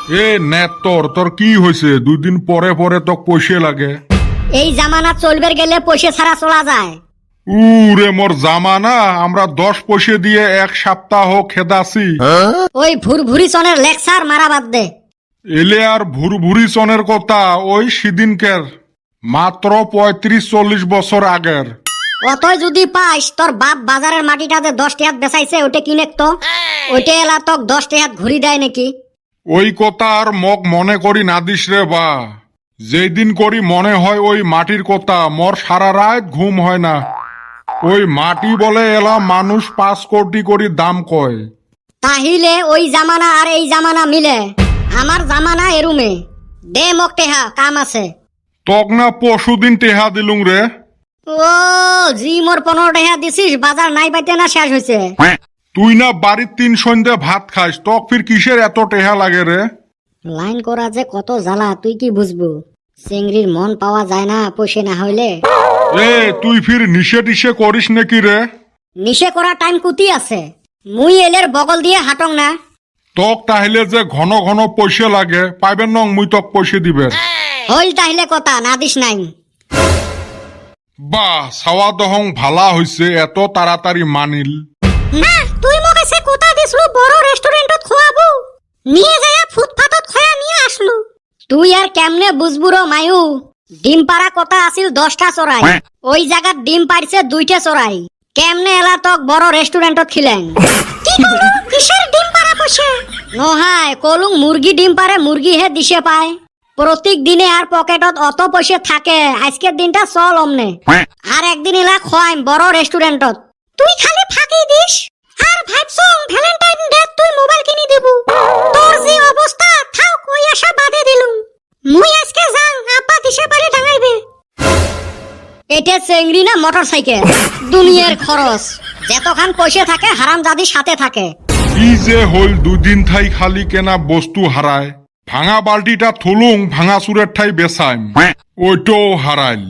এ net তোর কি হয়েছে? 2 দিন পরে পরে তো পয়সা লাগে। এই জামানা চলবে গেলে পয়সা ছাড়া চলা যায়। রে মোর জামানা, আমরা 10 পয়সা দিয়ে 1 সপ্তাহ খেদাছি। ওই ভুরভুরি সনের লেকচার মারা বাদ দে। এলে আর ভুরভুরি সনের কথা ওই সেদিনকের, মাত্র 35-40 বছর আগের। অতই যদি পাইস, তোর বাপ বাজারের মাটিটাতে 10 টাকা বেচাইছে, ওটা কিনে তো ওইটা এলা তোক 10 টাকা ঘুরি দেয় নাকি? ওই কথা আর মগ মনে করি না দিস রে বা। যেই দিন করি মনে হয় ওই মাটির কথা, মোর সারা রাত ঘুম হয় না। ওই মাটি বলে এলা মানুষ 5 কোটি করি দাম কয়। তাহিলে ওই জামানা আর এই জামানা মিলে? আমার জামানা এরুমে। দে মোক টেহা, কাম আছে। তক না পরশুদিন টেহা দিলুং রে। ও জি, মোর 15 টাকা দিছিস, বাজার নাই পাইতে না শেষ হয়েছে। তুই না বাড়ির 3 সন্ধ্যে ভাত খাইস, তক ফির কিসের এত টেহা লাগে রে? লাইন করা যে কত জ্বালা, তুই কি বুঝবো? চিংড়ির মন পাওয়া যায় না পয়সা না হইলে। এ তুই ফির নিশে টিশে করিস নাকি রে? নিশে করা টাইম কুতি আছে? মুই এলের বগল দিয়ে হাঁটং না। তক তাহলে যে ঘন ঘন পয়সা লাগে, পাইবেন নং মুই তক পয়সা দিবেন। হইল তাহলে কথা, না দিস নাই। বাহ, সাওয়া দহং ভালা হইছে, এত তাড়াতাড়ি মানিল। না, তুই মোক এসে কথা দিছলু বড় রেস্টুরেন্টত খোয়াবো, নিয়ে যায় ফুটপাতত খয়া নিয়ে আসলু। তুই আর কেমনে বুঝবু রো মায়ু? ডিম পাড়া কথা আছিল 10টা চড়াই, ওই জায়গাত ডিম পারছে 2টা চড়াই। কেমনে এলা তক বড় রেস্টুরেন্টত খিলেন? কি কলু? কিসের ডিম পাড়া পয়সা? নহাই কলুং মুরগি ডিম পারে, মুরগি হে দিশে পায়। প্রত্যেক দিনে আর পকেটত অত পয়সা থাকে, আজকের দিনটা চল অমনে। আর একদিন এলা খোয়াইম বড় রেস্টুরেন্টত। তুই খালি ফাঁকি দিস আর ভাবছং ভ্যালেন্টাইন ডে তুই মোবাইল কিনি দেবু। তোর যে অবস্থা, থাক ওই আশা বাদে দিলুম। মুই আজকে যাং, আব্বা দিশে পারে ডাঙাইবে। এটা চেংড়ি না মোটরসাইকেল? দুনিয়ার খরচ যতখান পয়সা থাকে হারামজাদি সাথে থাকে। কি যে হইল, 2 দিন থাই খালি কেনা বস্তু হারায়। ভাঙা বালতিটা থুলুং, ভাঙা চুরের ঠাই বেচাইম, ওইটাও হারাইল।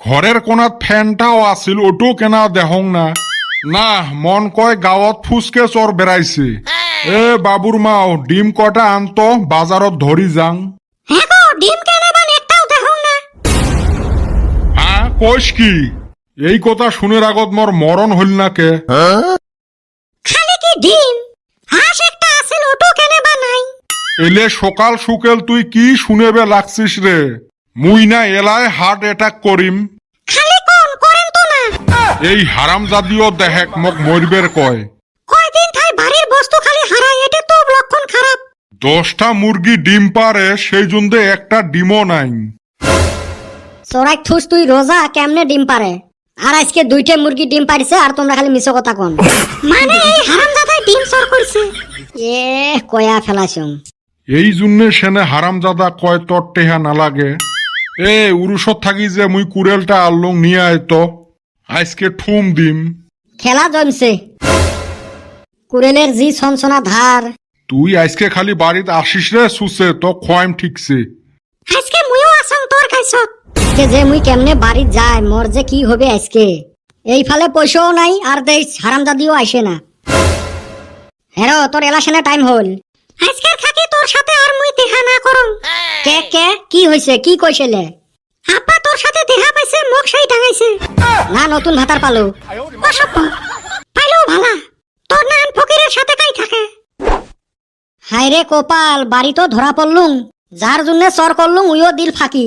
ঘরের কোনাত ফ্যানটাও আছিল, ওটাও কেনা দেহং না। না, মন কয় গাঁৱত ফুচকে চর বেড়াইছে। এ বাবুর মাও, ডিম কটা আনতো, বাজারত ধরি যাং। হ্যাঁ গো, ডিম কেনাবান একটাও দেখং না। হ্যাঁ কইস কি? এই কথা শুনের আগত মোর মরণ হইল না কে? খালি কি ডিম? হাঁস একটা আছিল, ওটো কেনাবা নাই। এলে সকাল সুকেল তুই কি শুনেবে লাগছিস রে? মুই না এলাই হার্ট অ্যাটাক করিম। খালি কোন করেন তো না। এই হারামজাদিও দেহেক মোক মরবের কয়। কয়দিন থাই বাড়ির বস্তু খালি হারায়, এটা তো লক্ষণ খারাপ। 10টা মুরগি ডিম পারে, সেই জন্য একটা ডিমও নাই। চোরাই থুস, তুই রোজা কেমনে ডিম পারে? আর আজকে 2টা মুরগি ডিম পারিছে, আর তোমরা খালি মিছো কথা কোন। মানে এই হারামজাদাই ডিম চোর করছে। এ কয়া ফেলাছং। এই জন্য সেনে হারামজাদা কয় তোর টেহা নালাগে। এ উরুষত থাকি যে মুই কুড়েলটা আনলুং, নিয়ে আয়তো, আজকে ঠুম দিম। খেলা জমছে। কুড়েলের জি ছনছনা ধার। তুই আজকে খালি বাড়িতে আসিস রে সুসে, তো খোয়াইম ঠিকছে। আজকে মুইও আসং তোর কাইছত। আজকে যে মুই কেমনে বাড়ি যাই, মোর যে কি হবে আজকে। এই ফালে পয়সাও নাই, আর দেখ হারামজাদিও আইসে না। হেরো, তোর এলাশনে টাইম হল। আজকের থাকি তোর সাথে আর মুই দেখা না করং। কে কে কি হইছে? কি কইছিলে? আপা তোর সাথে দেখা পাইছে, মোক সেই ডাঙাইছে। না নতুন ভাতার পালো? অসভ্য। পাইলেও ভালা, তোর নান ফকিরের সাথে কাই থাকে। হায় রে কপাল, বাড়ি তো ধরা পড়লুম। যার জন্য চর করলুম উইও দিল ফাঁকি।